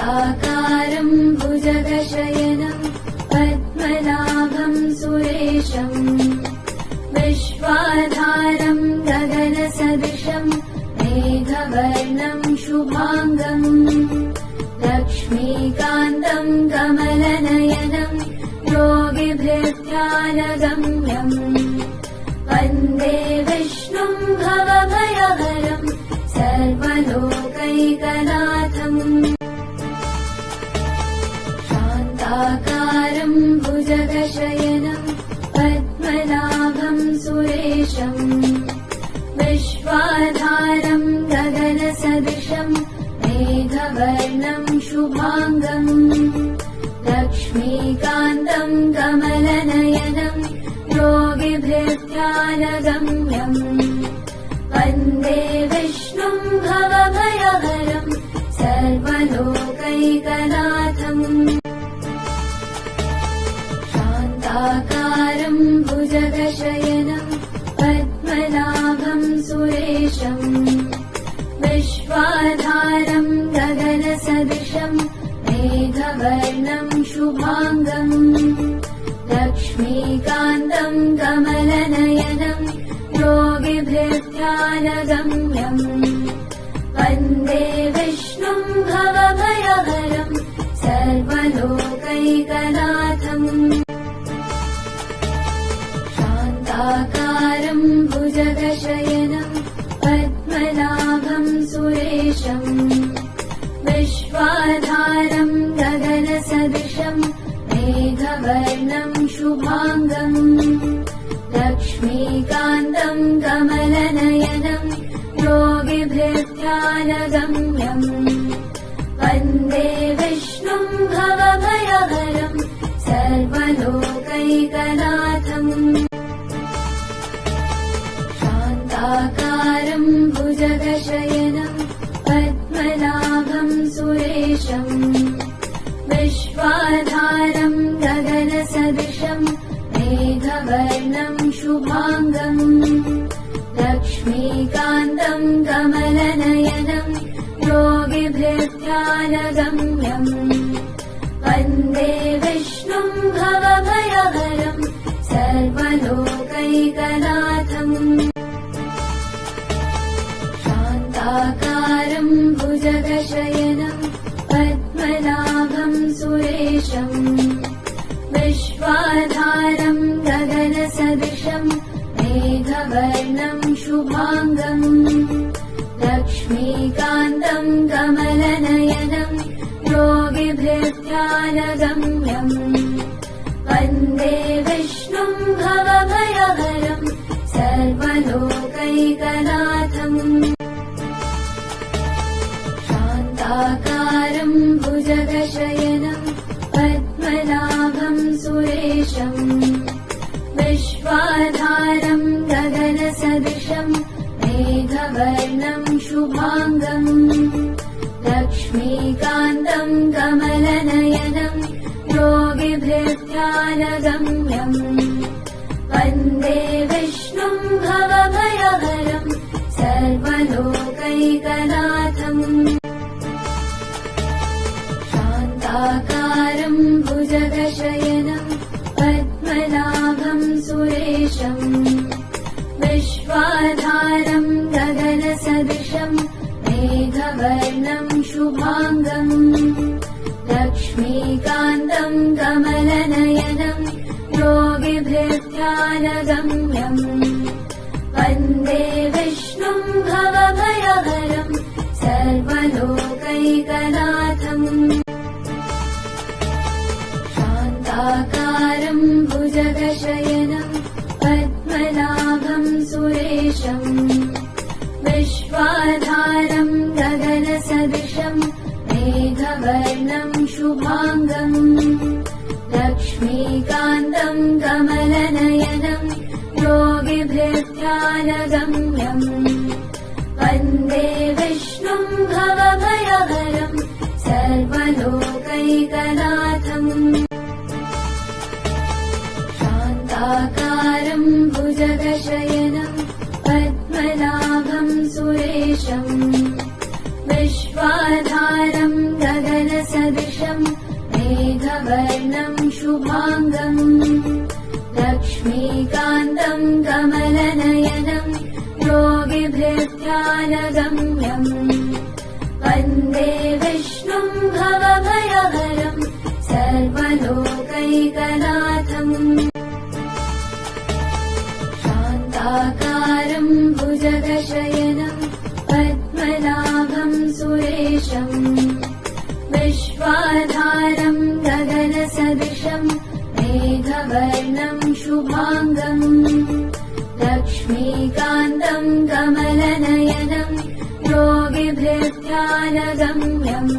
शान्ताकारं भुजगशयनं पद्मनाभं सुरेशं विश्वाधारं गगनसदृशं मेघवर्णं शुभांगं लक्ष्मीकान्तं कमलनयनं योगिभिर्ध्यानगम्यं वन्दे विष्णुं भवभयहरं सर्वलोकैकनाथम् शान्ताकारं भुजगशयनं पद्मनाभं सुरेशं विश्वाधारं गगनसदृशं मेघवर्णं शुभांगं लक्ष्मीकान्तं कमलनयनं योगिभिर्ध्यानगम्यं वन्दे विष्णुं भवभयहरं सर्वलोकैकनाथम् शान्ताकारं भुजगशयनं पद्मनाभं सुरेशं विश्वाधारं गगनसदृशं मेघवर्णं शुभांगं लक्ष्मीकान्तं कमलनयनं योगिभिर्ध्यानगम्यं वन्दे विष्णुं भवभयहरं सर्वलोकैकनाथम् शान्ताकारं भुजगशयनं पद्मनाभं सुरेशं विश्वाधारं गगनसदृशं मेघवर्णं शुभांगं लक्ष्मीकान्तं कमलनयनं योगिभिर्ध्यानगम्यं वन्दे विष्णुं भवभयहरं सर्वलोकैकनाथम् शान्ताकारं भुजगशयनं पद्मनाभं सुरेशं विश्वाधारं गगनसदृशं मेघवर्णं शुभांगं लक्ष्मीकान्तं कमलनयनं योगिभिर्ध्यानगम्यं वन्दे विष्णुं भवभयहरं सर्वलोकैकनाथम् शान्ताकारं भुजगशयनं पद्मनाभं सुरेशं विश्वाधारं गगनसदृशं मेघवर्णं शुभांगं लक्ष्मीकान्तं कमलनयनं योगिभिर्ध्यानगम्यं वन्दे विष्णुं भवभयहरं सर्वलोकैकनाथम् शान्ताकारं भुजगशयनं पद्मनाभं सुरेशं विश्वाधारं गगनसदृशं मेघवर्णं शुभांगं लक्ष्मीकान्तं कमलनयनं योगिभिर्ध्यानगम्यं वन्दे विष्णुं भवभयहरं सर्वलोकैकनाथम् शान्ताकारं भुजगशयनं पद्मनाभं सुरेशं विश्वाधारं गगनसदृशं मेघवर्णं शुभांगं लक्ष्मीकान्तं कमलनयनं योगिभिर्ध्यानगम्यं वन्दे विष्णुं भवभयहरं सर्वलोकैकनाथम् शान्ताकारं भुजगशयनं पद्मनाभं सुरेशं विश्वाधारं गगनसदृशं मेघवर्णं शुभांगं लक्ष्मीकान्तं कमलनयनं योगिभिर्ध्यानगम्यं वन्दे विष्णुं भवभयहरं सर्वलोकैकनाथम् शान्ताकारं भुजगशयनं पद्मनाभं सुरेशं विश्वाधारं गगनसदृशं मेघवर्णं शुभाङ्गम् लक्ष्मीकान्तम् कमलनयनम् योगिभिर्ध्यानगम्यम् वन्दे विष्णुम् भवभयहरम् सर्वलोकैकनाथम् शान्ताकारम् भुजगशयनम् पद्मनाभम् सुरेशम् विश्वाधारम् गगनसदृशम् मेघवर्णम् शुभाङ्गम् लक्ष्मीकान्तम् कमलनयनम् योगिभिर्ध्यानगम्यम्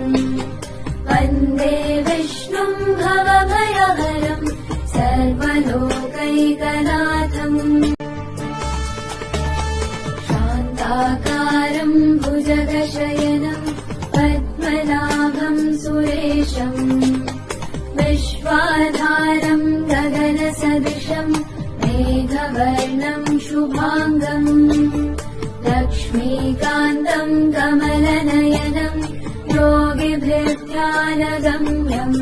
वन्दे विष्णुम् भवभयहरम् सर्वलोकैकनाथम् शान्ताकारम् भुजगशयनम् पद्मनाभम् सुरेशम् विश्वाधारम् गगनसदृशम् मेघवर्णम् शुभाङ्गम् लक्ष्मीकान्तम् कमलनयनम् योगिभिर्ध्यानगम्यम्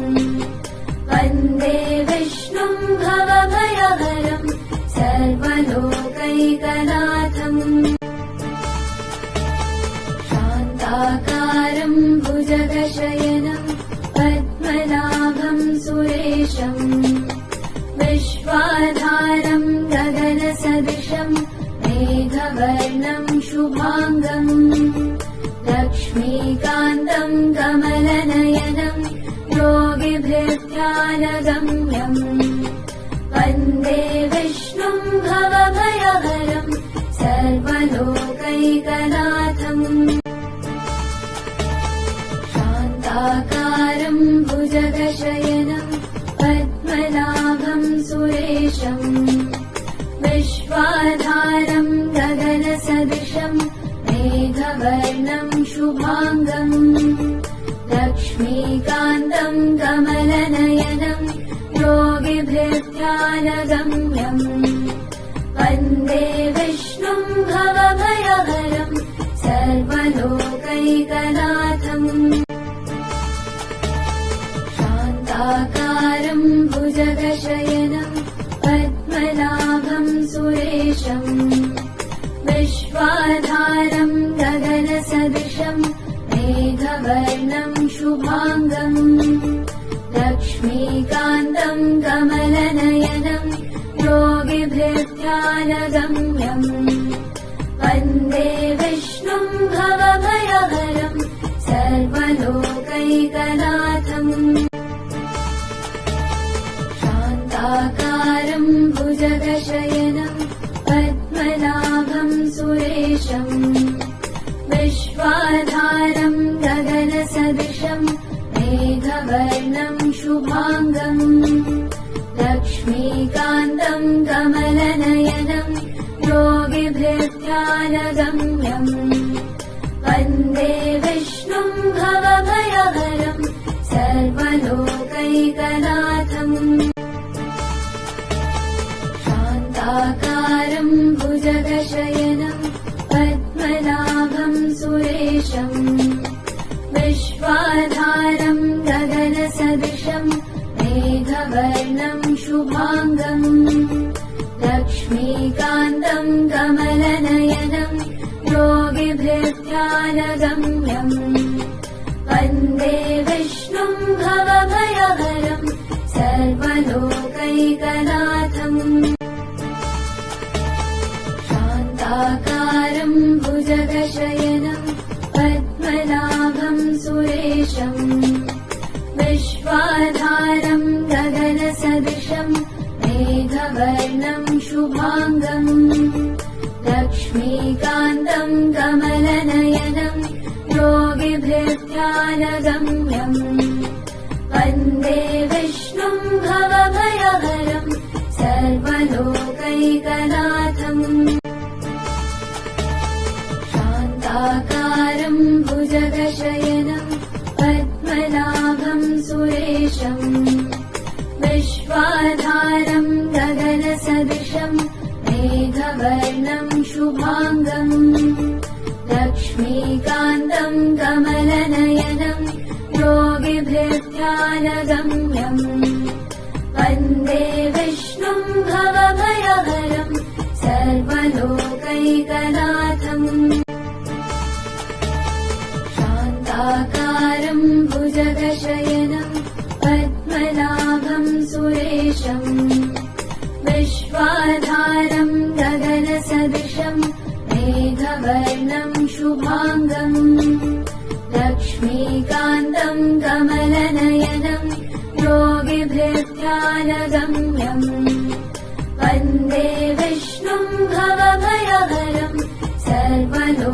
वन्दे विष्णुम् भवभयहरम् सर्वलोकैकनाथम् शान्ताकारम् भुजगशयनम् पद्मनाभम् सुरेशम् विश्वाधारम् गगनसदृशम् मेघवर्णम् शुभाङ्गम् लक्ष्मीकान्तम् कमलनयनम् योगिभिर्ध्यानगम्यम् वन्दे विष्णुम् भवभयहरम् सर्वलोकैकनाथम् शान्ताकारम् भुजगशयनम् पद्मनाभम् सुरेशम् विश्वाधारम् गगनसदृशम् मेघवर्णम् शुभाङ्गम् लक्ष्मीकान्तम् कमलनयनम् योगिभिर्ध्यानगम्यम् वन्दे विष्णुम् भवभयहरम् सर्वलोकैकनाथम् शान्ताकारम् भुजगशयनम् पद्मनाभम् सुरेशम् विश्वाधारम् गगनसदृशम् मेघवर्णम् शुभाङ्गम् लक्ष्मीकान्तम् कमलनयनम् योगिभिर्ध्यानगम्यम् वन्दे विष्णुम् भवभयहरम् सर्वलोकैकनाथम् शान्ताकारम् भुजगशयनम् पद्मनाभम् सुरेशम् विश्वाधारम् गगनसदृशम् मेघवर्णम् शुभाङ्गम् लक्ष्मीकान्तम् कमलनयनम् योगिभिर्ध्यानगम्यम् वन्दे विष्णुम् भवभयहरम् सर्वलोकैकनाथम् शान्ताकारम् भुजगशयनम् पद्मनाभम् सुरेशम् विश्वाधारम् गगनसदृशम् मेघवर्णम् शुभाङ्गम् लक्ष्मीकान्तम् कमलनयनम् योगिभिर्ध्यानगम्यम् वन्दे विष्णुम् भवभयहरम् सर्वलोकैकनाथम् शान्ताकारम् भुजगशयनम् पद्मनाभम् सुरेशम् विश्वाधारम् गगनसदृशम् मेघवर्णम् शुभाङ्गम् लक्ष्मीकान्तम् कमलनयनम् योगिभिर्ध्यानगम्यम् वन्दे विष्णुम् भवभयहरम् सर्वलोकैकनाथम् शान्ताकारम् भुजगशयनम् पद्मनाभम् सुरेशम् विश्वाधारम् गगनसदृशम् मेघवर्णम् शुभाङ्गम् लक्ष्मीकान्तम् कमलनयनम् योगिभिर्ध्यानगम्यम् वन्दे विष्णुं भवभयहरं सर्वलोकैकनाथम् शान्ताकारं भुजगशयनं पद्मनाभं सुरेशम् विश्वाधारं गगनसदृशं मेघवर्णं शुभाङ्गम् लक्ष्मीकान्तं कमलनयनं योगिभिर्ध्यानगम्यम् वन्दे विष्णुं भवभयहरं सर्वलोकैकनाथम्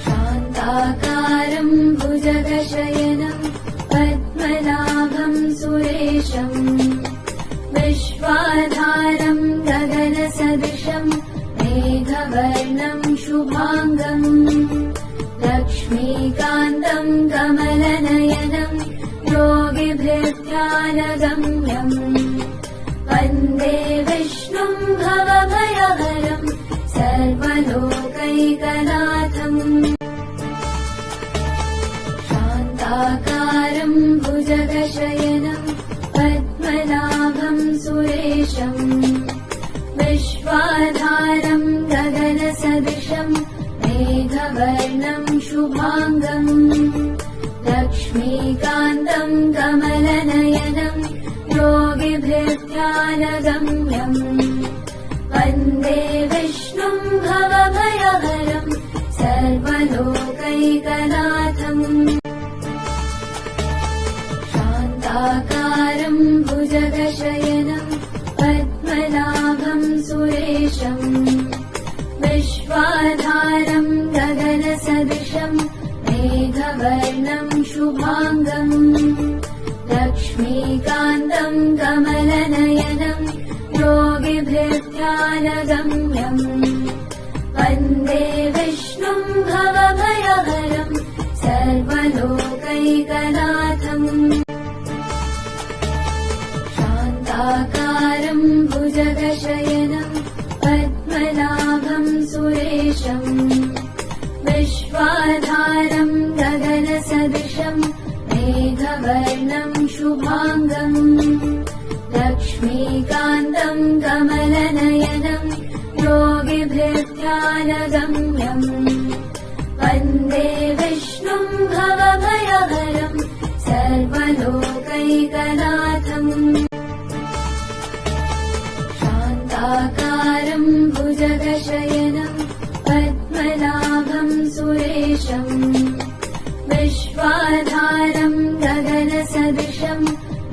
शान्ताकारं भुजगशयनं पद्मनाभं सुरेशम् विश्वाधारं गगनसदृशं मेघवर्णं शुभाङ्गम् लक्ष्मीकान्तं कमलनयनं योगिभिर्ध्यानगम्यम् वन्दे विष्णुं भवभयहरं सर्वलोकैकनाथम् शान्ताकारं भुजगशयनं पद्मनाभं सुरेशम् विश्वाधारं गगनसदृशं मेघवर्णं शुभाङ्गम् लक्ष्मीकान्तं कमलनयनं योगिभिर्ध्यानगम्यम् वन्दे विष्णुं भवभयहरं सर्वलोकैकनाथम् शान्ताकारं भुजगशयनं पद्मनाभं सुरेशम् विश्वाधारं गगनसदृशं मेघवर्णं शुभाङ्गम् लक्ष्मीकान्तं कमलनयनं योगिभिर्ध्यानगम्यम् वन्दे विष्णुं भवभयहरं सर्वलोकैकनाथम् शान्ताकारं भुजगशयनं पद्मनाभं सुरेशम् विश्वाधारं गगनसदृशं मेघवर्णं शुभाङ्गम् लक्ष्मीकान्तं कमलनयनं योगिभिर्ध्यानगम्यम् वन्दे विष्णुं भवभयहरं सर्वलोकैकनाथम् शान्ताकारं भुजगशयनं पद्मनाभं सुरेशम् विश्वाधारं गगनसदृशं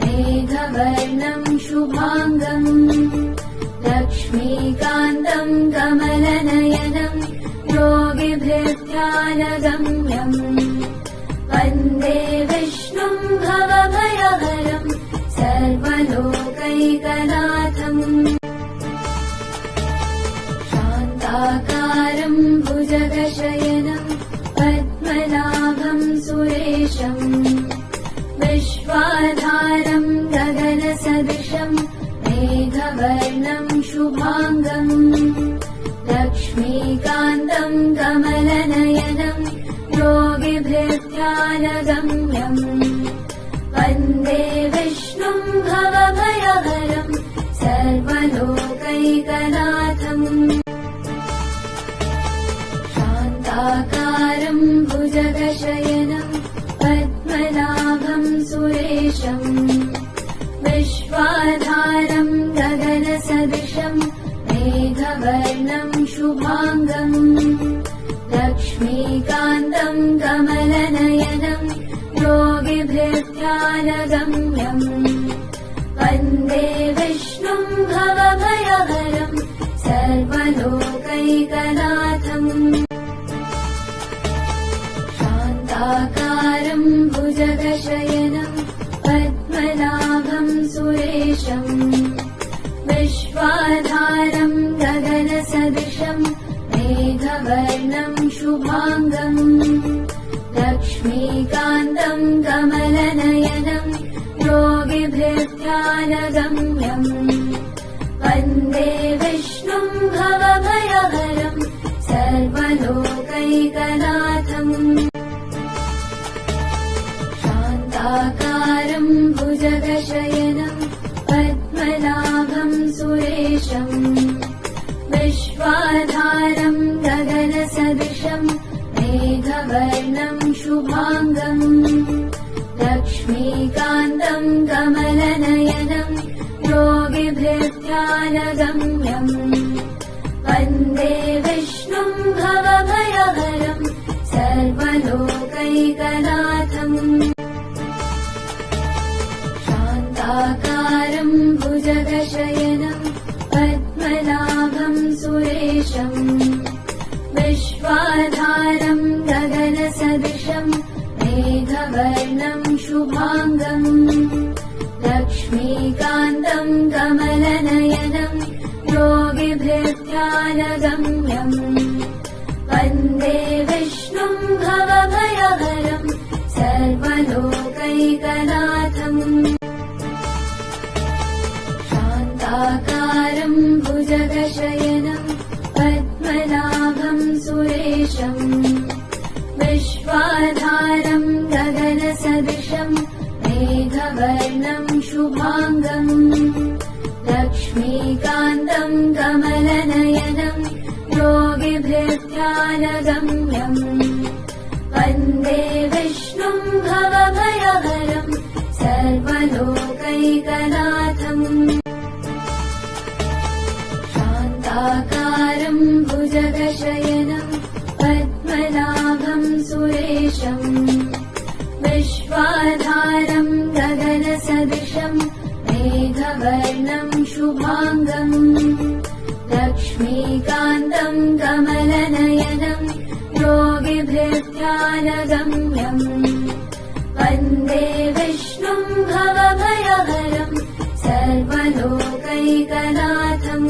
मेघवर्णं शुभाङ्गम् लक्ष्मीकान्तं कमलनयनं योगिभिर्ध्यानगम्यम् वन्दे विष्णुं भवभयहरं सर्वलोकैकनाथम् शान्ताकारं भुजगशयनं पद्मनाभं सुरेशम् विश्वाधारं गगनसदृशं मेघवर्णं शुभाङ्गम् लक्ष्मीकान्तं कमलनयनं योगिभिर्ध्यानगम्यम् वन्दे विष्णुं भवभयहरं सर्वलोकैकनाथम् शान्ताकारं भुजगशयनं पद्मनाभं सुरेशम् विश्वाधारं गगनसदृशं मेघवर्णं शुभाङ्गम् लक्ष्मीकान्तं कमलनयनं योगिभिर्ध्यानगम्यम् वन्दे विष्णुं भवभयहरं सर्वलोकैकनाथम् शान्ताकारं भुजगशयनं पद्मनाभं सुरेशम् विश्वाधारं गगनसदृशं मेघवर्णं शुभाङ्गम् लक्ष्मीकान्तं कमलनयनं योगिभिर्ध्यानगम्यम् वन्दे विष्णुं भवभयहरं सर्वलोकैकनाथम् शान्ता शान्ताकारं भुजगशयनं पद्मनाभं सुरेशं विश्वाधारं गगनसदृशं मेघवर्णं शुभाङ्गं लक्ष्मीकान्तं कमलनयनं योगिभिर्ध्यानगम्यम् वन्दे विष्णुं भवभयहरं सर्वलोकैकनाथम् शान्ताकारं भुजगशयनं पद्मनाभं सुरेशं विश्वाधारं गगनसदृशं मेघवर्णं शुभाङ्गं लक्ष्मीकान्तं कमलनयनं योगिभिर्ध्यानगम्यम् वन्दे विष्णुं भवभयहरं सर्वलोकैकनाथम् शान्ताकारं भुजगशयनं पद्मनाभं सुरेशं विश्वाधारं गगनसदृशं मेघवर्णं शुभाङ्गं लक्ष्मीकान्तं कमलनयनं योगिभिर्ध्यानगम्यम् वन्दे विष्णुं भवभयहरं सर्वलोकैकनाथम् शान्ताकारं भुजगशयनं पद्मनाभं सुरेशं विश्वाधारं गगनसदृशं मेघवर्णं शुभाङ्गं लक्ष्मीकान्तं कमलनयनं योगिभिर्ध्यानगम्यम् वन्दे विष्णुं भवभयहरं सर्वलोकैकनाथम्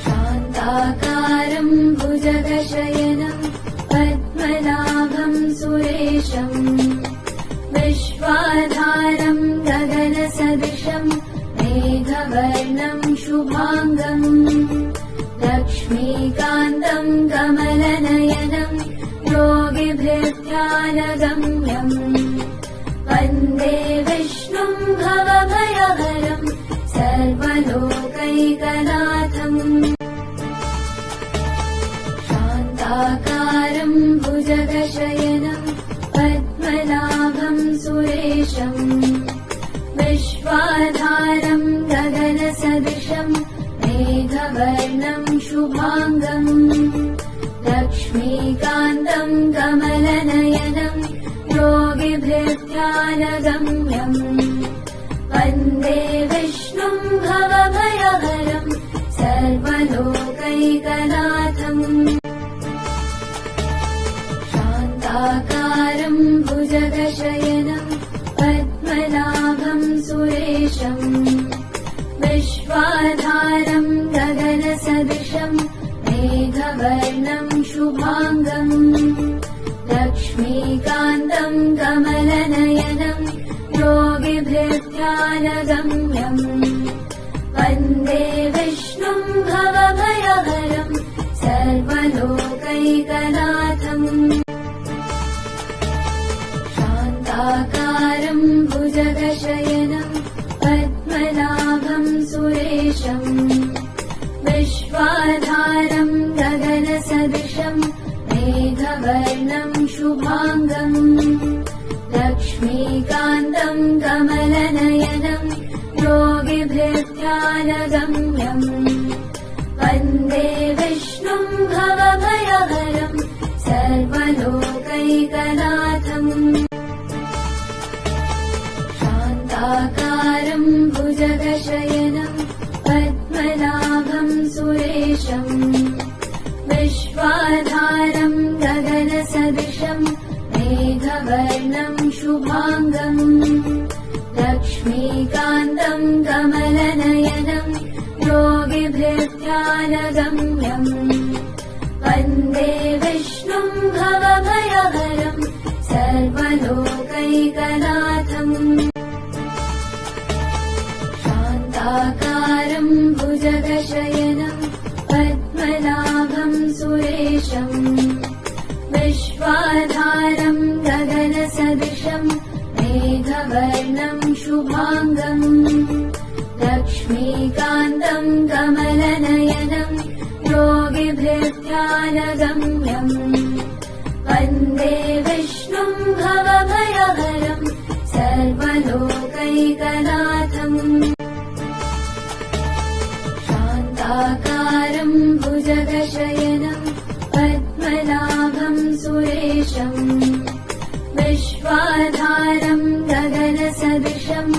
शान्ताकारं भुजगशयनं पद्मनाभं सुरेशं विश्वाधारं गगनसदृशं मेघवर्णं शुभाङ्गं लक्ष्मीकान्तं कमलनयनं योगिभिर्ध्यानगम्यम् वन्दे विष्णुं भवभयहरं सर्वलोकैकनाथम् शान्ताकारं भुजगशयनं पद्मनाभं सुरेशं विश्वाधारं गगनसदृशं मेघवर्णं शुभाङ्गं लक्ष्मीकान्तं कमलनयनं योगिभिर्ध्यानगम्यम् वन्दे विष्णुं भवभयहरं सर्वलोकैकनाथम् शान्ताकारं भुजगशयनं पद्मनाभं सुरेशं विश्वाधारं गगनसदृशं मेघवर्णं शुभाङ्गं लक्ष्मीकान्तं कमलनयनं योगिभिर्ध्यानगम्यम् वन्दे विष्णुं भवभयहरं सर्वलोकैकनाथम् शान्ताकारं भुजगशयनं पद्मनाभं सुरेशं विश्वाधारं गगनसदृशं मेघवर्णं शुभाङ्गं लक्ष्मीकान्तं कमलनयनं योगिभिर्ध्यानगम्यम् वन्दे विष्णुं भवभयहरं सर्वलोकैकनाथम् शान्ताकारं भुजगशयनं पद्मनाभं सुरेशं विश्वाधारं गगनसदृशं मेघवर्णं शुभाङ्गं लक्ष्मीकान्तं कमलनयनं योगिभिर्ध्यानगम्यम् वन्दे विष्णुं भवभयहरं सर्वलोकैकनाथम् शान्ताकारं भुजगशयनं पद्मनाभं सुरेशं विश्वाधारं गगनसदृशं योगिभिर्ध्यानगम्यम् वन्दे विष्णुम् भवभयहरम् सर्वलोकैकनाथम् शान्ताकारम् भुजगशयनम् पद्मनाभम् सुरेशम् विश्वाधारम् गगनसदृशम्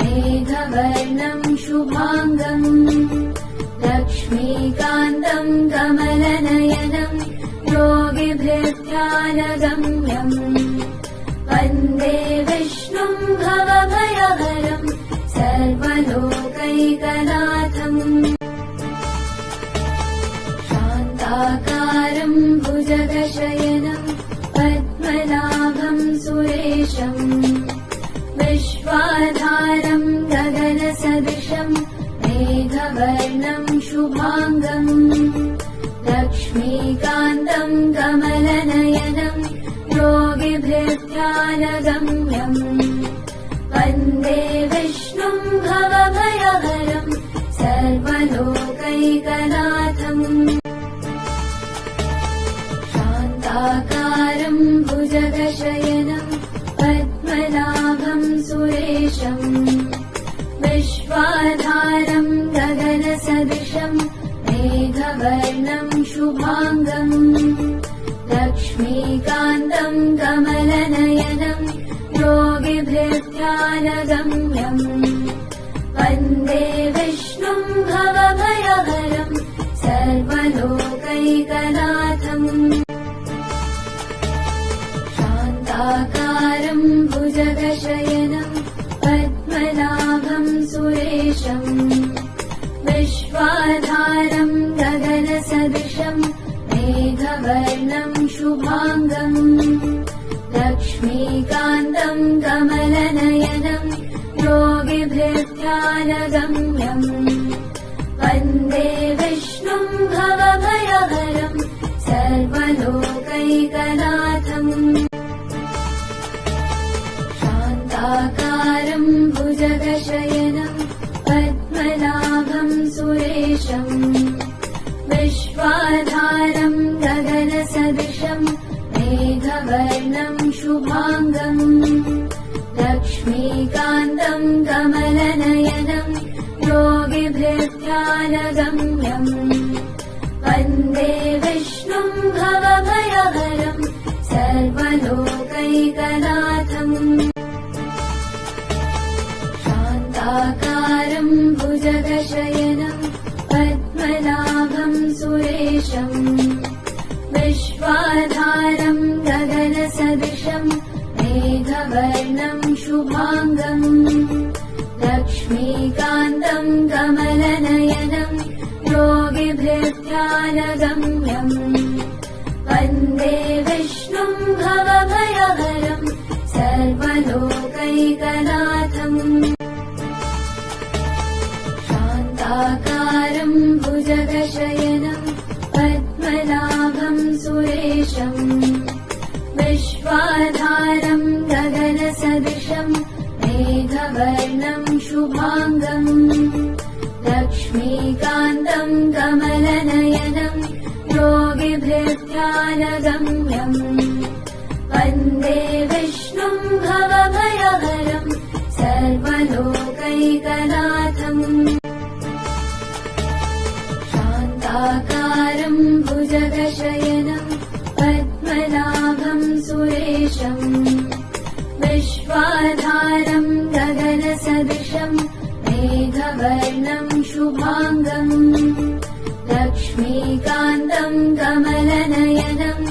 मेघवर्णम् शुभाङ्गम् लक्ष्मीकान्तम् कमलनयनम् योगिभिर्ध्यानगम्यम् वन्दे विष्णुम् भवभयहरम् सर्वलोकैकनाथम् शान्ताकारम् भुजगशयनम् पद्मनाभम् सुरेशम् विश्वाधारम् गगनसदृशम् मेघवर्णम् शुभाङ्गम् लक्ष्मीकान्तम् कमलनयनम् योगिभिर्ध्यानगम्यम् वन्दे विष्णुम् भवभयहरम् सर्वलोकैकनाथम् शान्ताकारम् भुजगशयनम् पद्मनाभम् सुरेशम् विश्वाधारम् गगनसदृशम् मेघवर्णम् शुभाङ्गम् लक्ष्मीकान्तम् कमलनयनम् योगिभिर्ध्यानगम्यम् वन्दे विष्णुम् भवभयहरम् सर्वलोकैकनाथम् शान्ताकारम् भुजगशयनम् पद्मनाभम् सुरेशम् विश्वाधारम् गगनसदृशम् मेघवर्णम् शुभाङ्गम् लक्ष्मीकान्तम् कमलनयनम् योगिभिर्ध्यानगम्यम् वन्दे विष्णुम् भवभयहरम् सर्वलोकैकनाथम् शान्ताकारम् भुजगशयनम् पद्मनाभम् सुरेशम् विश्वाधारम् गगनसदृशम् मेघवर्णम् शुभाङ्गम् लक्ष्मीकान्तम् कमलनयनम् योगिभिर्ध्यानगम्यम् वन्दे विष्णुम् भवभयहरम् सर्वलोकैकनाथम् शान्ताकारम् भुजगशयनम् पद्मनाभम् सुरेशम् विश्वाधारम् गगनसदृशम् मेघवर्णम् शुभाङ्गम् लक्ष्मीकान्तम् कमलनयनम् योगिभिर्ध्यानगम्यम् वन्दे विष्णुम् भवभयहरम् सर्वलोकैकनाथम् शान्ताकारम् भुजगशयनम् पद्मनाभम् सुरेशम् विश्वाधारम् गगनसदृशम् मेघवर्णम् शुभाङ्गम् लक्ष्मीकान्तम् कमलनयनम् योगिभिर्ध्यानगम्यम् वन्दे विष्णुम् भवभयहरम् सर्वलोकैकनाथम् शान्ताकारम् भुजगशयनम् पद्मनाभम् सुरेशम् विश्वाधारम् गगनसदृशम् मेघवर्णम् शुभाङ्गम् लक्ष्मीकान्तम् कमलनयनम्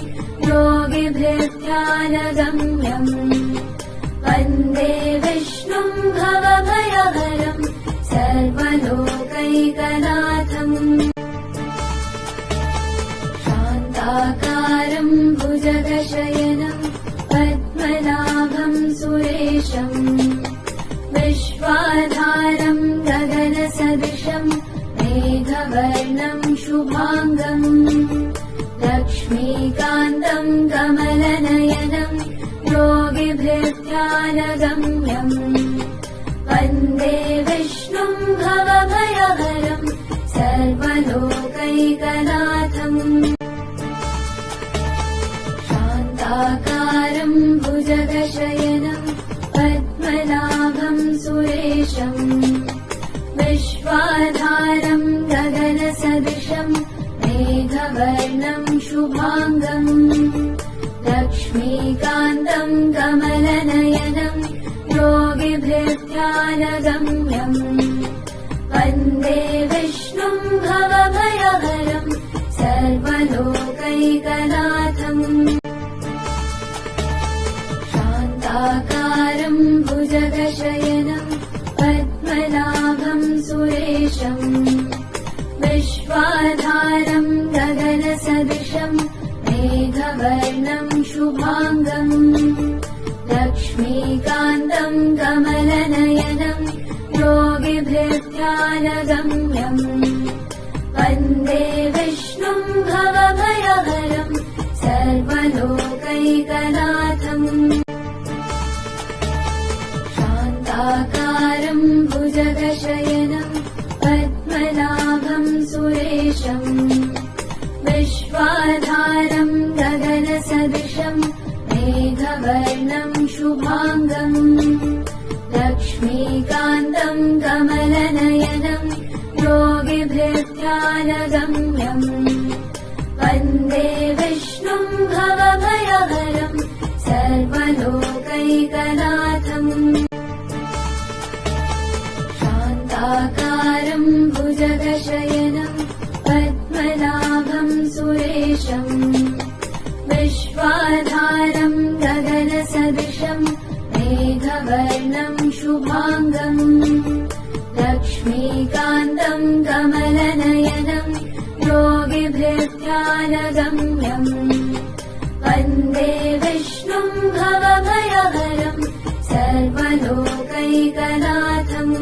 योगिभिर्ध्यानगम्यम् वन्दे विष्णुम् भवभयहरम् सर्वलोकैकनाथम् शान्ताकारम् भुजगशयनम् पद्मनाभम् सुरेशम् विश्वाधारम् गगनसदृशम् मेघवर्णम् शुभाङ्गम् लक्ष्मीकान्तम् कमलनयनम् योगिभिर्ध्यानगम्यम् वन्दे विष्णुम् भवभयहरम् सर्वलोकैकनाथम् भुजगशयनम् शान्ताकारम् भुजगशयनम् पद्मनाभम् सुरेशम् विश्वाधारम् गगनसदृशम् मेघवर्णम् शुभाङ्गम् लक्ष्मीकान्तम् कमलनयनम् योगिभिर्ध्यानगम्यम् वन्दे विष्णुम् भवभयहरम् सर्वलोकैकनाथम् शान्ताकारम् भुजगशयनम् पद्मनाभम् सुरेशम् विश्वाधारम् गगनसदृशम् मेघवर्णम् शुभाङ्गम् लक्ष्मीकान्तम् कमलनयनम् योगिभिर्ध्यानगम्यम् वन्दे विष्णुम् भवभयहरम् सर्वलोकैकनाथम् शान्ताकारम् भुजगशयनम् पद्मनाभम् सुरेशम् विश्वाधारम् गगनसदृशम् मेघवर्णम् शुभाङ्गम् लक्ष्मीकान्तम् कमलनयनम् योगिभिर्ध्यानगम्यम् वन्दे विष्णुम् भवभयहरम् सर्वलोकैकनाथम् शान्ताकारम् भुजगशयनम् पद्मनाभम् सुरेशम् विश्वाधारम् गगनसदृशम् मेघवर्णम् शुभाङ्गम् लक्ष्मीकान्तम् कमलनयनम् योगिभिर्ध्यानगम्यम् वन्दे विष्णुम् भवभयहरम् सर्वलोकैकनाथम्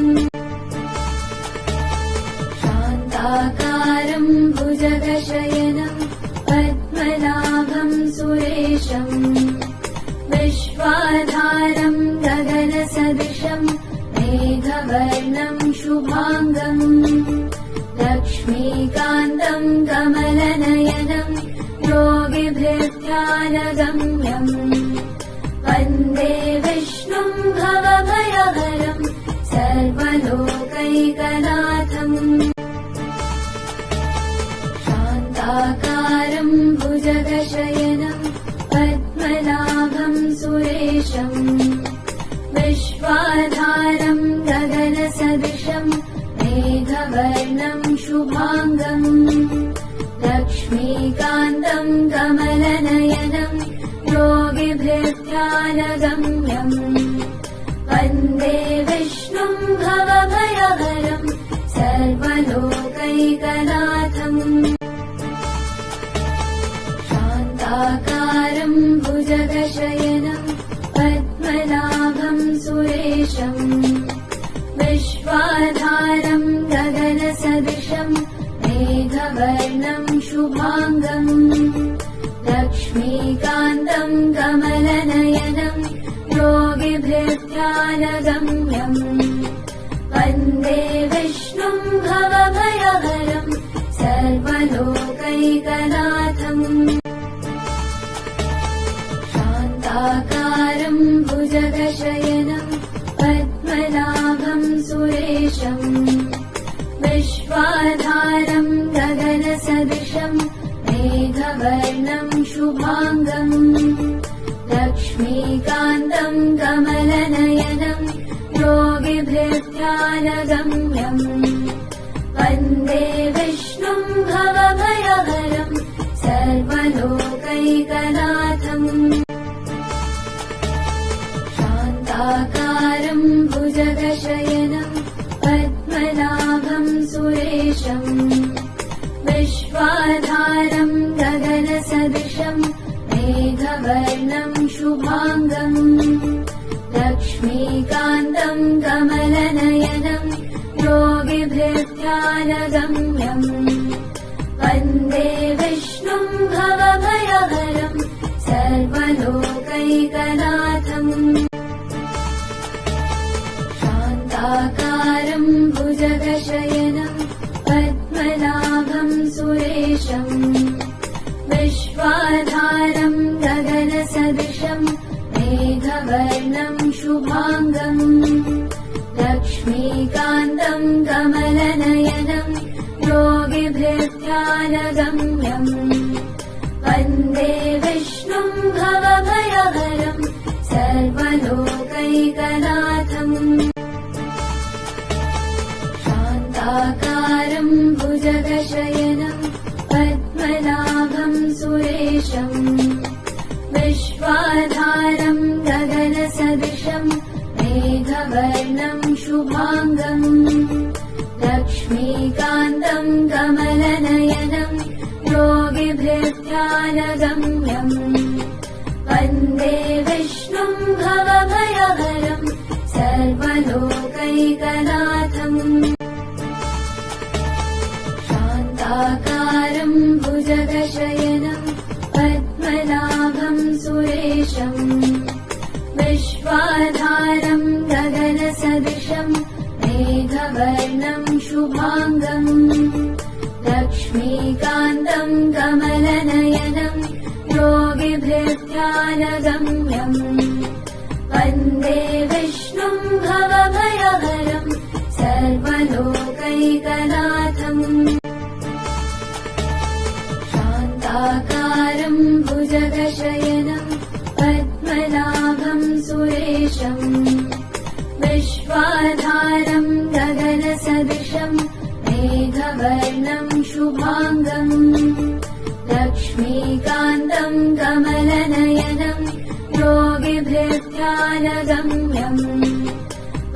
शान्ताकारम् भुजगशयनम् पद्मनाभम् सुरेशम् विश्वाधारम् गगनसदृशम् मेघवर्णम् शुभाङ्गम् लक्ष्मीकान्तम् कमलनयनम् योगिभिर्ध्यानगम्यम् वन्दे विष्णुम् भवभयहरम् सर्वलोकैकनाथम् शान्ताकारम् भुजगशयनम् पद्मनाभम् सुरेशम् विश्वाधारम् गगनसदृशम् मेघवर्णम् शुभाङ्गम् लक्ष्मीकान्तम् कमलनयनम् योगिभिर्ध्यानगम्यम् वन्दे विष्णुम् भवभयहरम् सर्वलोकैकनाथम् शान्ताकारम् भुजगशयनम् पद्मनाभम् सुरेशम् विश्वाधारम् गगनसदृशम् मेघवर्णम् शुभाङ्गम् लक्ष्मीकान्तम् कमलनयनम् योगिभिर्ध्यानगम्यम् वन्दे विष्णुम् भवभयहरम् सर्वलोकैकनाथम् शान्ताकारम् भुजगशयनम् पद्मनाभम् सुरेशम् विश्वाधारम् गगनसदृशम् मेघवर्णम् शुभाङ्गम् लक्ष्मीकान्तम् कमलनयनम् योगिभिर्ध्यानगम्यम् वन्दे विष्णुम् भवभयहरम् सर्वलोकैकनाथम् शान्ताकारम् भुजगशयनम् पद्मनाभम् सुरेशम् विश्वाधारम् गगनसदृशम् मेघवर्णम् शुभाङ्गम् लक्ष्मीकान्तम् कमलनयनम् योगिभिर्ध्यानगम्यम् वन्दे विष्णुम् भवभयहरम् सर्वलोकैकनाथम् शान्ताकारम् भुजगशयनम् पद्मनाभम् सुरेशम् सुरेशम् विश्वाधारम् गगनसदृशम् मेघवर्णम् शुभाङ्गम् लक्ष्मीकान्तम् कमलनयनम् योगिभिर्ध्यानगम्यम् वन्दे विष्णुम् भवभयहरम् सर्वलोकैकनाथम् शान्ताकारम् भुजगशयनम् पद्मनाभम् सुरेशम् विश्वाधारम् गगनसदृशम् मेघवर्णम् शुभाङ्गम् लक्ष्मीकान्तम् कमलनयनम् योगिभिर्ध्यानगम्यम् वन्दे विष्णुम् भवभयहरम् सर्वलोकैकनाथम् शान्ताकारम् भुजगशयनम् पद्मनाभम् सुरेशम् विश्वाधारम् गगनसदृशम् मेघवर्णम् शुभाङ्गम् लक्ष्मीकान्तम् कमलनयनम् योगिभिर्ध्यानगम्यम् वन्दे विष्णुम् भवभयहरम् सर्वलोकैकनाथम् शान्ताकारम् भुजगशयनम् पद्मनाभम् सुरेशम् विश्वाधारम् गगनसदृशम् मेघवर्णम् शुभाङ्गम् लक्ष्मीकान्तम् कमलनयनम् योगिभिर्ध्यानगम्यम्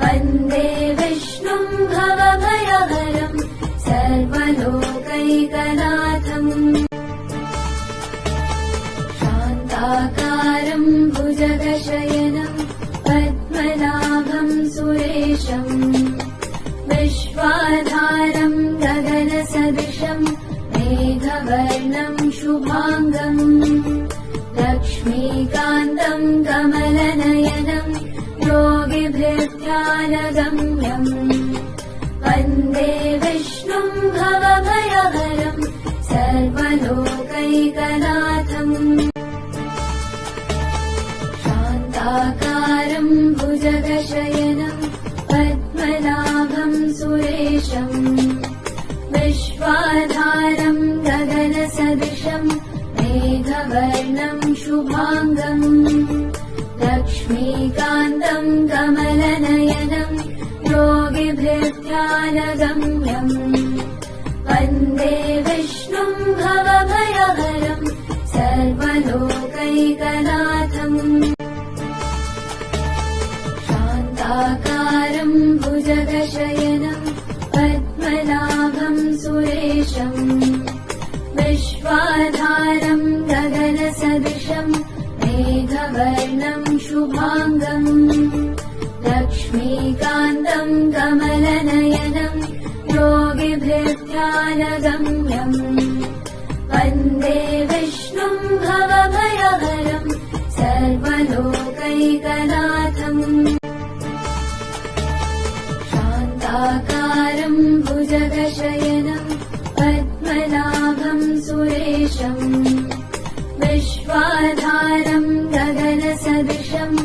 वन्दे विष्णुम् भवभयहरम् सर्वलोकैकनाथम् शान्ताकारम् भुजगशयनम् पद्मनाभम् सुरेशम् विश्वाधारम् गगनसदृशम् मेघवर्णम् शुभाङ्गम् लक्ष्मीकान्तम् कमलनयनम् योगिभिर्ध्यानगम्यम् वन्दे विष्णुम् भवभयहरम् सर्वलोकैकनाथम् शान्ताकारम् भुजगशयनम् पद्मनाभम् सुरेशम् विश्वाधारम् गगनसदृशम् मेघवर्णम् शुभाङ्गम् लक्ष्मीकान्तम् कमलनयनम् योगिभिर्ध्यानगम्यम् वन्दे विष्णुम् भवभयहरम् सर्वलोकैकनाथम् शान्ताकारम् भुजगशयनम् पद्मनाभम् सुरेशम् विश्वाधारम् गगनसदृशम् मेघवर्णम् शुभाङ्गम् लक्ष्मीकान्तम् कमलनयनम् योगिभिर्ध्यानगम्यम् वन्दे विष्णुम् भवभयहरम् सर्वलोकैकनाथम् शान्ताकारम् भुजगशयनम् पद्मनाभम् सुरेशम् विश्वाधारम् गगनसदृशम्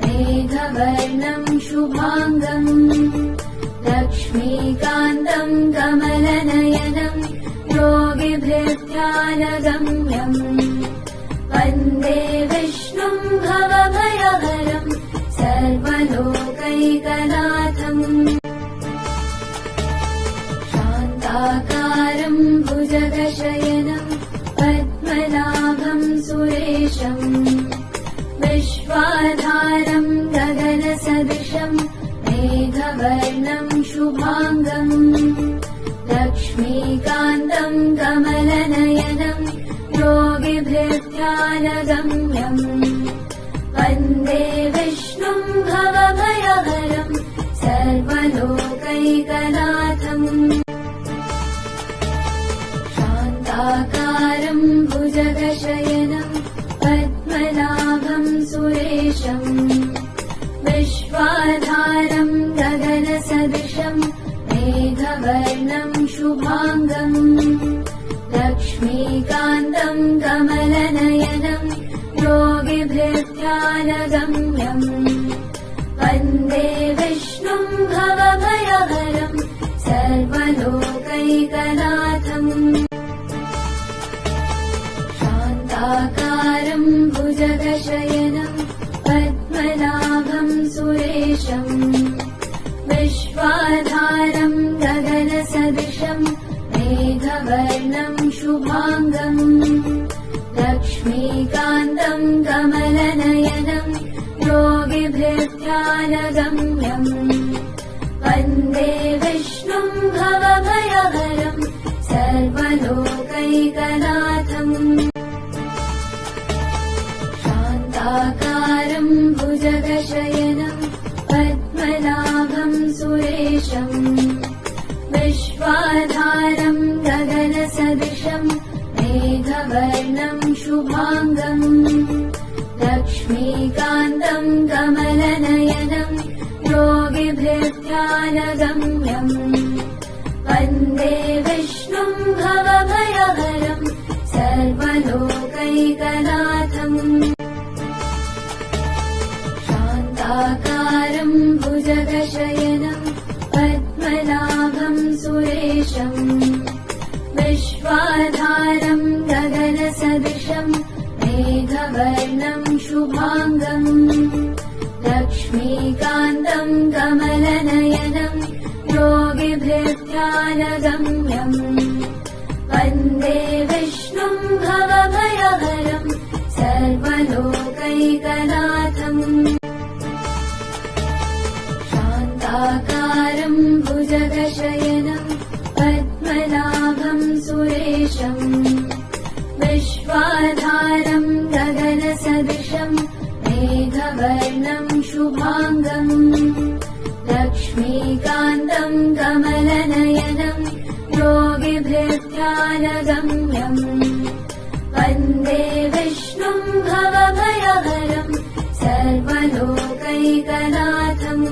मेघवर्णम् शुभाङ्गम् लक्ष्मीकान्तम् कमलनयनम् योगिभिर्ध्यानगम्यम् वन्दे विष्णुम् भवभयहरम् सर्वलोकैकनाथम् शान्ताकारम् भुजगशयनम् पद्मनाभम् सुरेशम् विश्वाधारम् गगनसदृशम् मेघवर्णम् शुभाङ्गम् लक्ष्मीकान्तम् कमलनयनम् योगिभिर्ध्यानगम्यम् वन्दे विष्णुम् भवभयहरम् सर्वलोकैकनाथम् शान्ताकारम् भुजगशयनम् पद्मनाभम् सुरेशम् विश्वाधारम् गगनसदृशम् मेघवर्णम् शुभाङ्गम् लक्ष्मीकान्तम् कमलनयनम् योगिभिर्ध्यानगम्यम् वन्दे विष्णुम् भवभयहरम् सर्वलोकैकनाथम् शान्ताकारम् भुजगशयनम् पद्मनाभम् सुरेशम् विश्वाधारम् गगनसदृशम् मेघवर्णम् शुभाङ्गम् लक्ष्मीकान्तम् कमलनयनम् योगिभिर्ध्यानगम्यम् वन्दे विष्णुम् भवभयहरम् सर्वलोकैकनाथम् शान्ताकारम् भुजगशयनम् पद्मनाभम् सुरेशम् विश्वाधारम् गगनसदृशम् मेघवर्णम् शुभाङ्गम् लक्ष्मीकान्तम् कमलनयनम् योगिभिर्ध्यानगम्यम् वन्दे विष्णुम् भवभयहरम् सर्वलोकैकनाथम् शान्ताकारम् भुजगशयनम् पद्मनाभम् सुरेशम् विश्वाधारम् गगनसदृशम् मेघवर्णम् शुभाङ्गम् लक्ष्मीकान्तम् कमलनयनम् योगिभिर्ध्यानगम्यम् वन्दे विष्णुम् भवभयहरम् सर्वलोकैकनाथम् शान्ताकारम् भुजगशयनम् पद्मनाभम् सुरेशम् विश्वाधारम् गगनसदृशम् मेघवर्णम् शुभाङ्गम् लक्ष्मीकान्तम् कमलनयनम् योगिभिर्ध्यानगम्यम् वन्दे विष्णुम् भवभयहरम् सर्वलोकैकनाथम्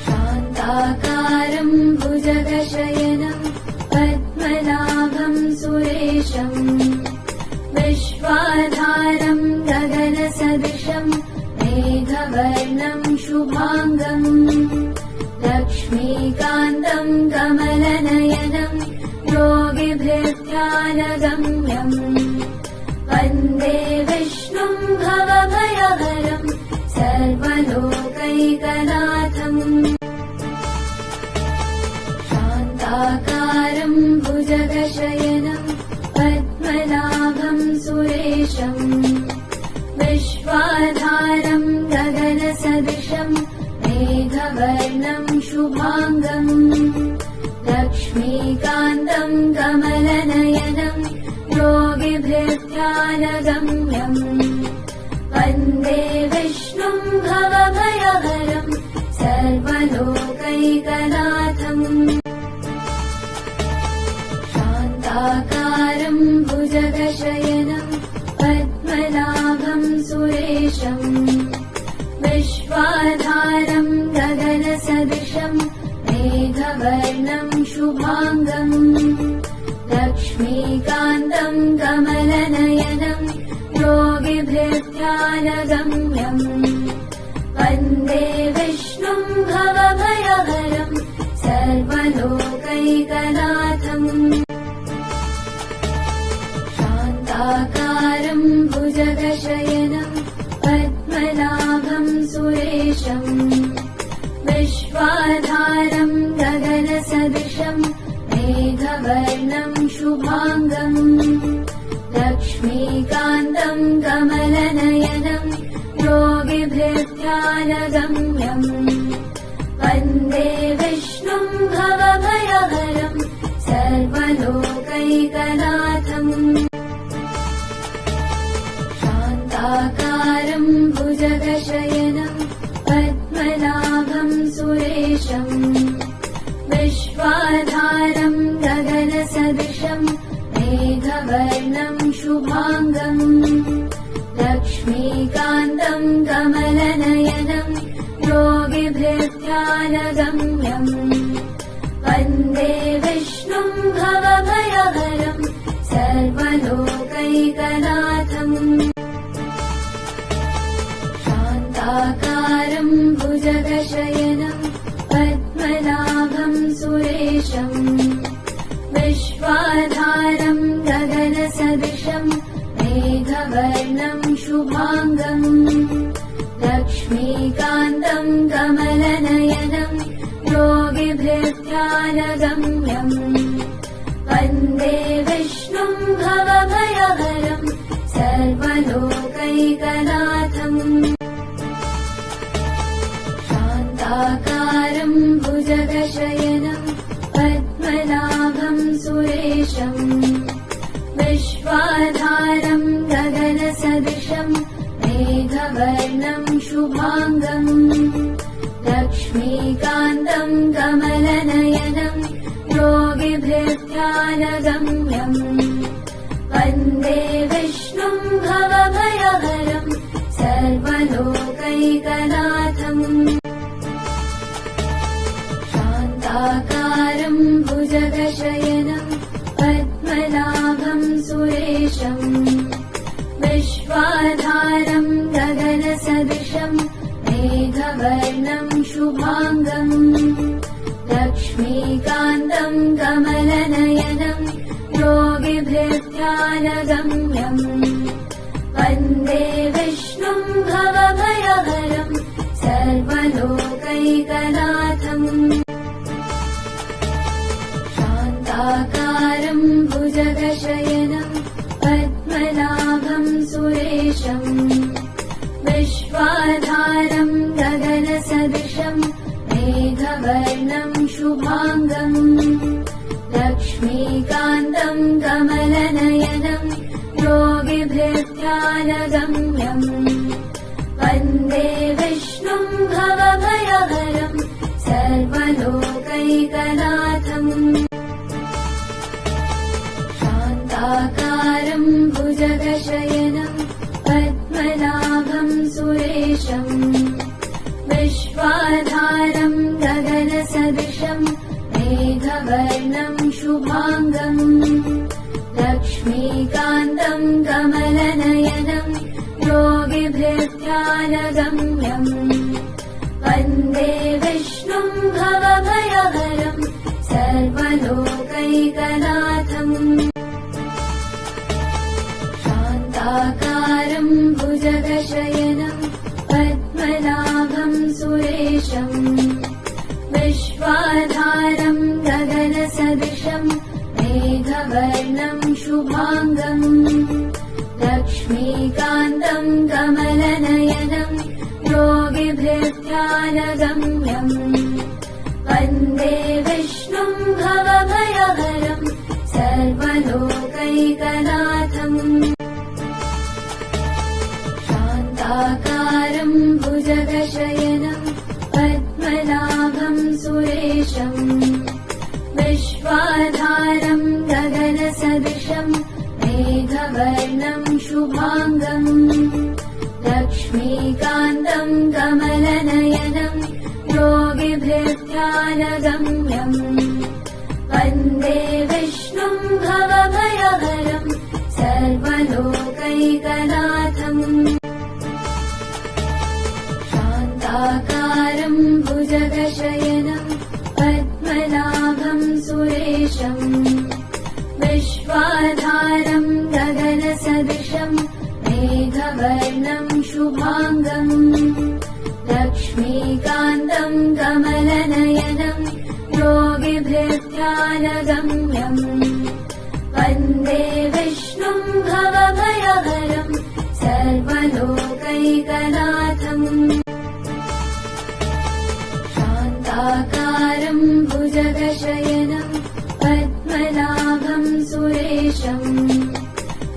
शान्ताकारम् भुजगशयनम् पद्मनाभम् सुरेशम् विश्वाधारम् गगनसदृशम् मेघवर्णम् शुभाङ्गम् लक्ष्मीकान्तम् कमलनयनम् योगिभिर्ध्यानगम्यम् वन्दे विष्णुम् भवभयहरम् सर्वलोकैकनाथम् शान्ताकारम् भुजगशयनम् पद्मनाभम् सुरेशम् विश्वाधारम् गगनसदृशम् मेघवर्णम् शुभाङ्गम् लक्ष्मीकान्तम् कमलनयनम् योगिभिर्ध्यानगम्यम् वन्दे विष्णुम् भवभयहरम् सर्वलोकैकनाथम् शान्ताकारम् भुजगशयनम् पद्मनाभम् सुरेशम् विश्वाधारम् गगनसदृशम् मेघवर्णम् शुभाङ्गम् लक्ष्मीकान्तम् कमलनयनम् योगिभिर्ध्यानगम्यम् वन्दे विष्णुम् भवभयहरम् सर्वलोकैकनाथम् शान्ताकारम् भुजगशयनम् पद्मनाभम् सुरेशम् विश्वाधारम् गगनसदृशम् मेघवर्णम् शुभाङ्गम् लक्ष्मीकान्तम् कमलनयनम् योगिभिर्ध्यानगम्यम् वन्दे विष्णुम् भवभयहरम् सर्वलोकैकनाथम् शान्ताकारम् भुजगशयनम् पद्मनाभम् सुरेशम् विश्वाधारम् गगनसदृशम् मेघवर्णम् शुभाङ्गम् लक्ष्मीकान्तम् कमलनयनम् योगिभिर्ध्यानगम्यम् वन्दे विष्णुं भवभयहरं सर्वलोकैकनाथम् शान्ताकारं भुजगशयनं पद्मनाभं सुरेशम् विश्वाधारं गगनसदृशं मेघवर्णं शुभाङ्गम् लक्ष्मीकान्तं कमलनयनं योगिभिर्ध्यानगम्यम् वन्दे विष्णुं भवभयहरं सर्वलोकैकनाथम् शान्ताकारं भुजगशयनं पद्मनाभं सुरेशम् विश्वाधारं गगनसदृशं मेघवर्णं शुभाङ्गम् लक्ष्मीकान्तं कमलनयनं योगिभिर्ध्यानगम्यम् वन्दे विष्णुं भवभयहरं सर्वलोकैकनाथम् शान्ताकारं भुजगशयनं पद्मनाभं सुरेशम् विश्वाधारं गगनसदृशं मेघवर्णं शुभाङ्गम् लक्ष्मीकान्तं कमलनयनं योगिभिर्ध्यानगम्यम् वन्दे विष्णुं भवभयहरं सर्वलोकैकनाथम् शान्ताकारं भुजगशयनं पद्मनाभं सुरेशम् विश्वाधारं गगनसदृशं मेघवर्णं शुभाङ्गम् लक्ष्मीकान्तं कमलनयनं योगिभिर्ध्यानगम्यम् वन्दे विष्णुं भवभयहरं सर्वलोकैकनाथम् शान्ताकारं भुजगशयनं पद्मनाभं सुरेशम् विश्वाधारं गगनसदृशं मेघवर्णं शुभाङ्गम् लक्ष्मीकान्तं कमलनयनं योगिभिर्ध्यानगम्यम् वन्दे विष्णुं भवभयहरं सर्वलोकैकनाथम् शान्ताकारं भुजगशयनं पद्मनाभं सुरेशम् विश्वाधारं गगनसदृशं मेघवर्णं शुभाङ्गम् लक्ष्मीकान्तं कमलनयनं योगिभिर्ध्यानगम्यम् वन्दे विष्णुं भवभयहरं सर्वलोकैकनाथम् शान्ताकारं भुजगशयनं पद्मनाभं सुरेशम् विश्वाधारं गगनसदृशं मेघवर्णं शुभाङ्गम् लक्ष्मीकान्तं कमलनयनं योगिभिर्ध्यानगम्यम् वन्दे विष्णुं भवभयहरं सर्वलोकैकनाथम् शान्ताकारं भुजगशयनं पद्मनाभं सुरेशम् विश्वाधारं गगनसदृशं मेघवर्णं शुभाङ्गम् लक्ष्मीकान्तं कमलनयनं योगिभिर्ध्यानगम्यम् वन्दे विष्णुं भवभयहरं सर्वलोकैकनाथम् शान्ताकारं भुजगशयनं पद्मनाभं सुरेशम्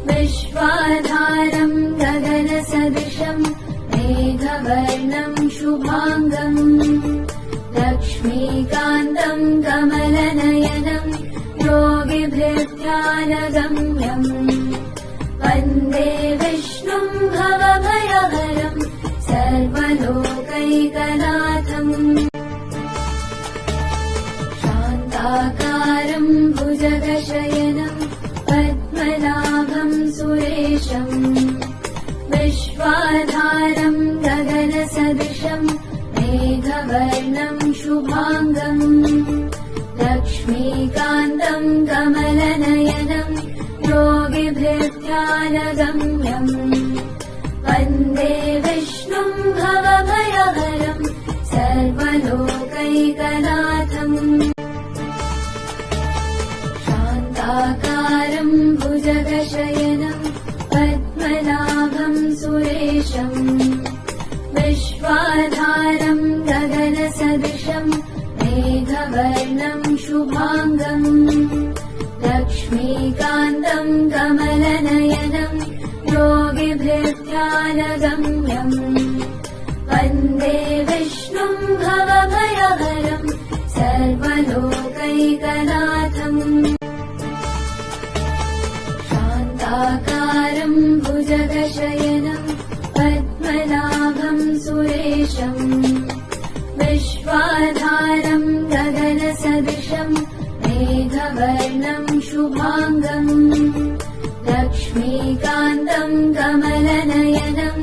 विश्वाधारं गगनसदृशं मेघवर्णं शुभाङ्गम् लक्ष्मीकान्तं कमलनयनं योगिभिर्ध्यानगम्यम् वन्दे विष्णुं भवभयहरं सर्वलोकैकनाथम् शान्ता पद्मनाभं सुरेशम् विश्वाधारं गगनसदृशं मेघवर्णं शुभाङ्गम् लक्ष्मीकान्तं कमलनयनं योगिभिर्ध्यानगम्यम् वन्दे विष्णुं भवभयहरं सर्वलोकैकनाथम् शान्ताकारं भुजगशयनं पद्मनाभं सुरेशम् विश्वाधारं गगनसदृशं मेघवर्णं शुभाङ्गम् लक्ष्मीकान्तं कमलनयनं योगिभिर्ध्यानगम्यम् वन्दे विष्णुं भवभयहरं सर्वलोकैकनाथम् शान्ताकारं भुजगशयनं पद्मनाभं सुरेशम् विश्वाधारं गगनसदृशं मेघवर्णं शुभाङ्गम् लक्ष्मीकान्तं कमलनयनं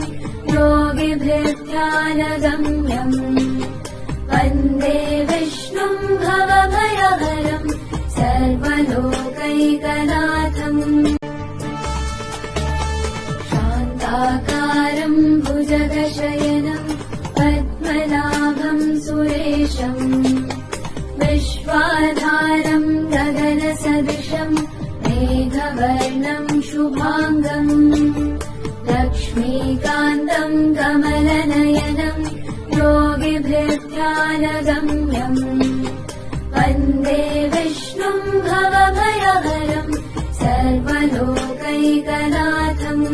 योगिभिर्ध्यानगम्यम् वन्दे विष्णुं भवभयहरं सर्वलोकैकनाथम् शान्ताकारं भुजगशयनं पद्मनाभं सुरेशम् विश्वाधारं गगनसदृशं मेघवर्णं शुभाङ्गम् लक्ष्मीकान्तं कमलनयनं योगिभिर्ध्यानगम्यम् वन्दे विष्णुं भवभयहरं सर्वलोकैकनाथम्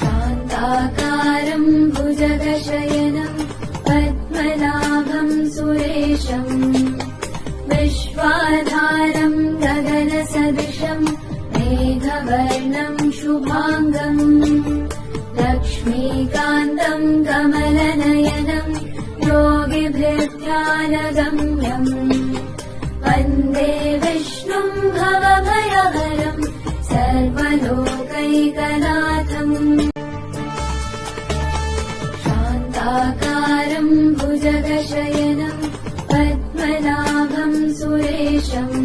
शान्ताकारं भुजगशयनं पद्मनाभं सुरेशम् विश्वाधारं गगनसदृशं मेघवर्णं शुभाङ्गम् लक्ष्मीकान्तं कमलनयनं योगिभिर्ध्यानगम्यम् वन्दे विष्णुं भवभयहरं सर्वलोकैकनाथम् शान्ताकारं भुजगशयनं पद्मनाभं सुरेशम्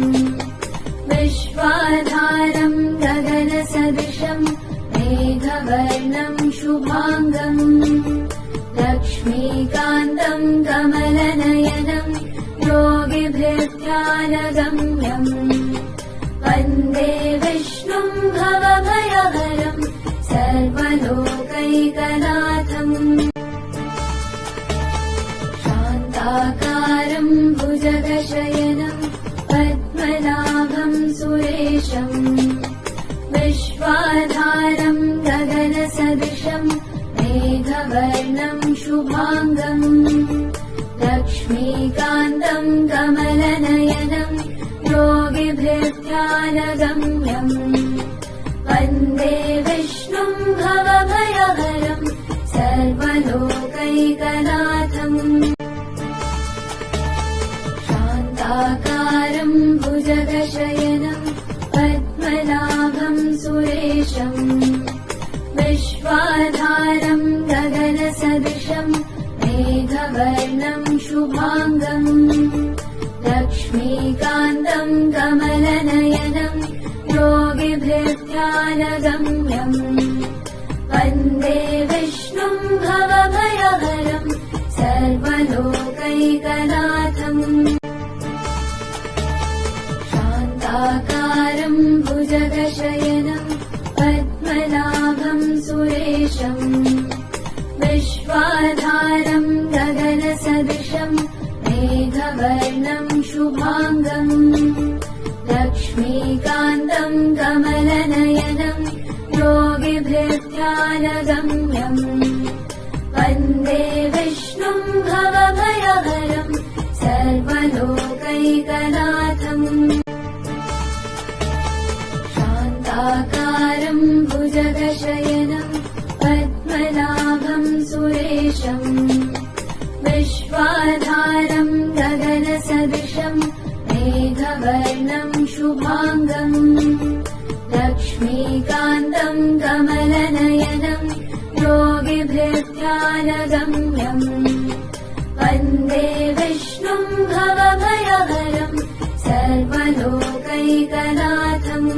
विश्वाधारं गगनसदृशं मेघवर्णं शुभाङ्गम् लक्ष्मीकान्तं कमलनयनं योगिभिर्ध्यानगम्यम् वन्दे विष्णुं भवभयहरं सर्वलोकैकनाथम् शान्ताकारं भुजगशयनं पद्मनाभं सुरेशम् विश्वाधारं गगनसदृशं मेघवर्णं शुभाङ्गम् लक्ष्मीकान्तं कमलनयनं योगिभिर्ध्यानगम्यम् वन्दे विष्णुं भवभयहरं सर्वलोकैकनाथम् शान्ताकारं भुजगशयनं पद्मनाभं सुरेशम् विश्वाधारं गगनसदृशं मेघवर्णं शुभाङ्गम् लक्ष्मीकान्तं कमलनयनं योगिभिर्ध्यानगम्यम् वन्दे विष्णुं भवभयहरं सर्वलोकैकनाथम् शान्ताकारं भुजगशयनं पद्मनाभं सुरेशम् विश्वाधारं गगनसदृशं मेघवर्णं शुभाङ्गम् लक्ष्मीकान्तं कमलनयनं योगिभिर्ध्यानगम्यम् वन्दे विष्णुं भवभयहरं सर्वलोकैकनाथम् शान्ताकारं भुजगशयनं पद्मनाभं सुरेशम् विश्वाधारं गगनसदृशं मेघ मेघवर्णम् शुभाङ्गम् लक्ष्मीकान्तम् कमलनयनम् योगिभिर्ध्यानगम्यम् वन्दे विष्णुम् भवभयहरम् सर्वलोकैकनाथम्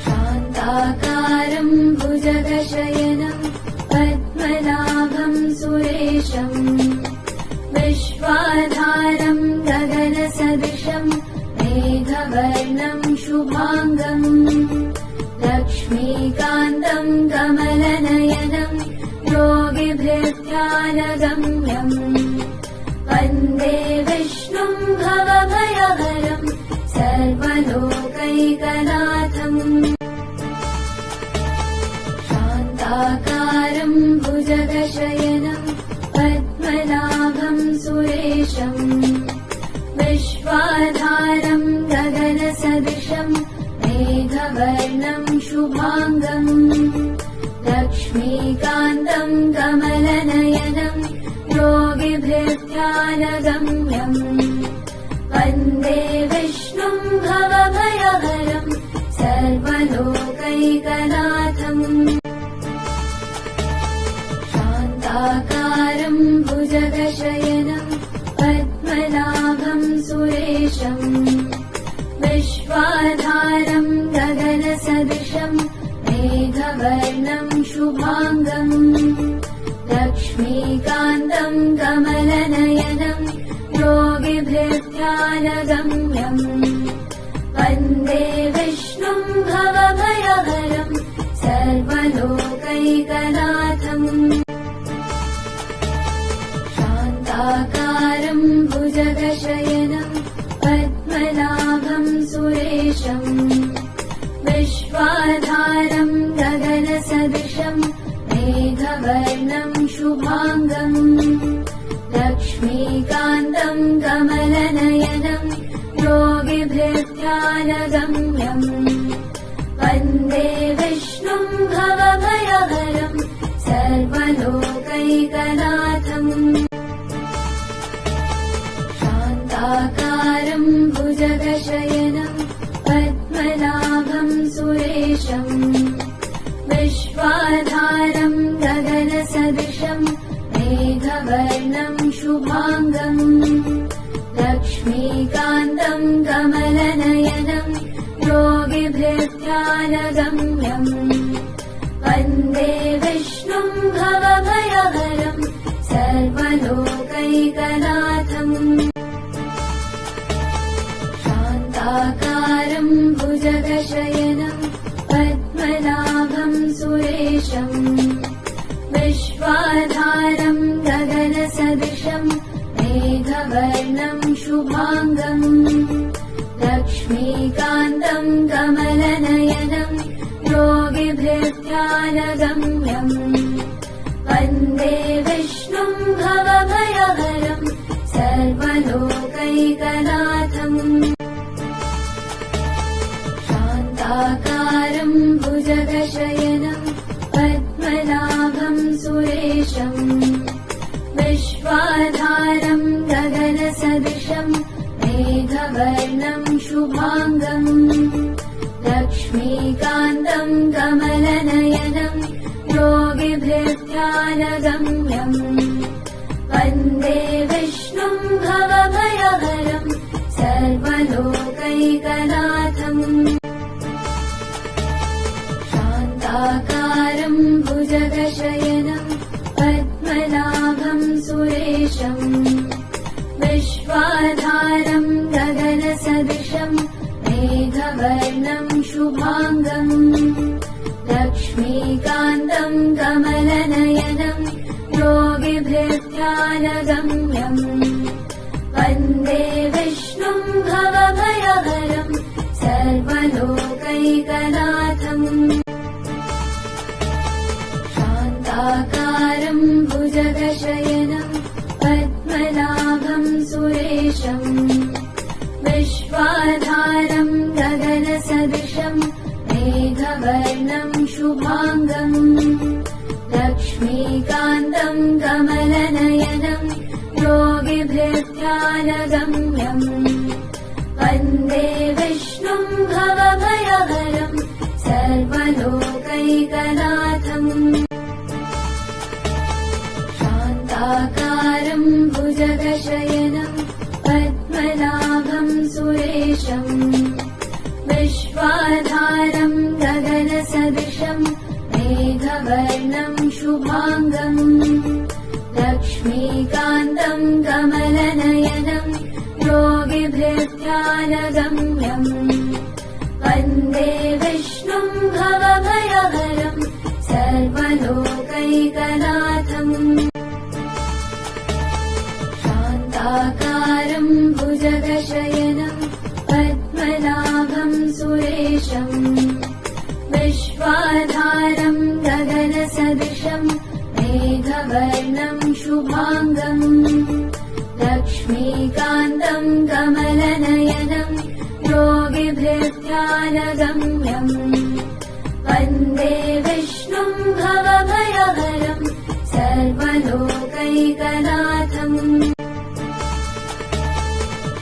शान्ताकारम् भुजगशयनम् पद्मनाभम् सुरेशम् विश्वाधारम् गगनसदृशम् मेघवर्णम् शुभाङ्गम् लक्ष्मीकान्तम् कमलनयनम् योगिभिर्ध्यानगम्यम् वन्दे विष्णुम् भवभयहरम् सर्वलोकैकनाथम् शान्ताकारम् भुजगशयनम् पद्मनाभम् सुरेशम् विश्वाधारम् गगनसदृशम् मेघवर्णम् शुभाङ्गम् लक्ष्मीकान्तम् कमलनयनम् योगिभिर्ध्यानगम्यम् वन्दे विष्णुम् भवभयहरम् सर्वलोकैकनाथम् शान्ताकारम् भुजगशयनम् पद्मनाभम् सुरेशम् विश्वाधारम् गगनसदृशम् मेघवर्णम् शुभाङ्गम् लक्ष्मीकान्तम् कमलनयनम् योगिभिर्ध्यानगम्यम् वन्दे विष्णुम् भवभयहरम् सर्वलोकैकनाथम् शान्ताकारम् भुजगशयनम् पद्मनाभम् सुरेशम् विश्वाधारम् गगनसदृशम् मेघवर्णम् शुभाङ्गम् लक्ष्मीकान्तम् कमलनयनम् योगिभिर्ध्यानगम्यम् वन्दे विष्णुम् भवभयहरम् सर्वलोकैकनाथम् शान्ताकारम् भुजगशयनम् पद्मनाभम् सुरेशम् विश्वाधारम् गगनसदृशम् मेघवर्णम् शुभाङ्गम् लक्ष्मीकान्तम् कमलनयनम् योगिभिर्ध्यानगम्यम् वन्दे विष्णुम् भवभयहरम् सर्वलोकैकनाथम् शान्ताकारम् भुजगशयनम् पद्मनाभम् सुरेशम् विश्वाधारम् गगनसदृशम् मेघवर्णम् शुभाङ्गम् लक्ष्मीकान्तम् कमलनयनम् योगिभिर्ध्यानगम्यम् वन्दे विष्णुम् भवभयहरम् सर्वलोकैकनाथम् शान्ताकारम् भुजगशयनम् पद्मनाभम् सुरेशम् विश्वाधारम् गगनसदृशम् मेघवर्णम् शुभाङ्गम् लक्ष्मीकान्तम् कमलनयनम् योगिभिर्ध्यानगम्यम् वन्दे विष्णुम् भवभयहरम् सर्वलोकैकनाथम् शान्ताकारम् भुजगशयनम् पद्मनाभम् सुरेशम् विश्वाधारम् गगनसदृशम् मेघवर्णम् शुभाङ्गम् लक्ष्मीकान्तम् कमलनयनम् योगिभिर्ध्यानगम्यम् वन्दे विष्णुम् भवभयहरम् सर्वलोकैकनाथम् शान्ताकारम् भुजगशयनम् पद्मनाभम् सुरेशम् विश्वाधारम् गगनसदृशम् मेघवर्णम् शुभाङ्गम् लक्ष्मीकान्तम् कमलनयनम् योगिभिर्ध्यानगम्यम् विद्यानगम्यम् वन्दे विष्णुम् भवभयहरम् सर्वलोकैकनाथम् शान्ताकारम् भुजगशयनम् पद्मनाभम् सुरेशम् विश्वाधारम् गगनसदृशम् मेघवर्णम् शुभाङ्गम् लक्ष्मीकान्तम् कमलनयनम् योगिभिर्ध्यानगम्यम् वन्दे विष्णुम् भवभयहरम् सर्वलोकैकनाथम् शान्ताकारम् भुजगशयनम् पद्मनाभम् सुरेशम् विश्वाधारम् गगनसदृशम् मेघवर्णम् शुभाङ्गम् लक्ष्मीकान्तम् कमलनयनम् योगिभिर्ध्यानगम्यम् वन्दे विष्णुम् भवभयहरम् सर्वलोकैकनाथम्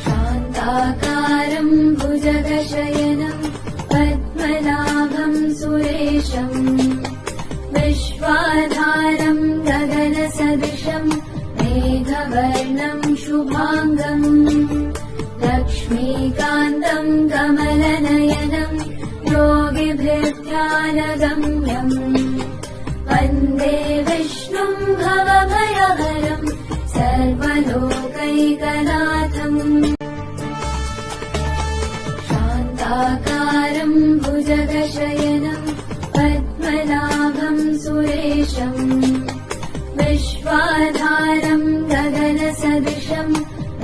शान्ताकारम् भुजगशयनम् पद्मनाभम् सुरेशम् विश्वाधारम् गगनसदृशम् मेघवर्णम् शुभाङ्गम् लक्ष्मीकान्तम् कमलनयनम् योगिभिर्ध्यानगम्यम् वन्दे विष्णुम् भवभयहरम् सर्वलोकैकनाथम् शान्ताकारम् भुजगशयनम् पद्मनाभम् सुरेशम् विश्वाधारम् गगनसदृशम्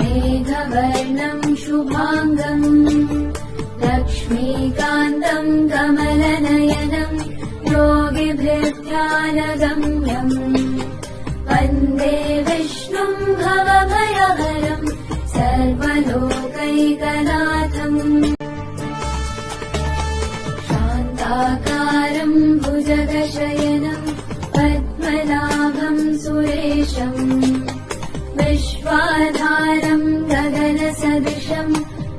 मेघवर्णम् शुभाङ्गम् लक्ष्मीकान्तम् कमलनयनम् योगिभिर्ध्यानगम्यम् वन्दे विष्णुम् भवभयहरम् सर्वलोकैकनाथम् शान्ताकारम् भुजगशयनम् पद्मनाभम् सुरेशम् विश्वाधारम् गगनसदृशम्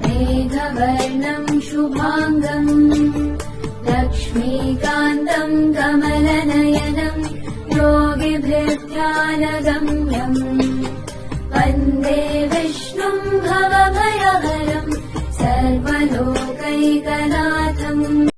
मेघवर्णम् शुभाङ्गम् लक्ष्मीकान्तम् कमलनयनम् योगिभिर्ध्यानगम्यम् वन्दे विष्णुम् भवभयहरम् सर्वलोकैकनाथम्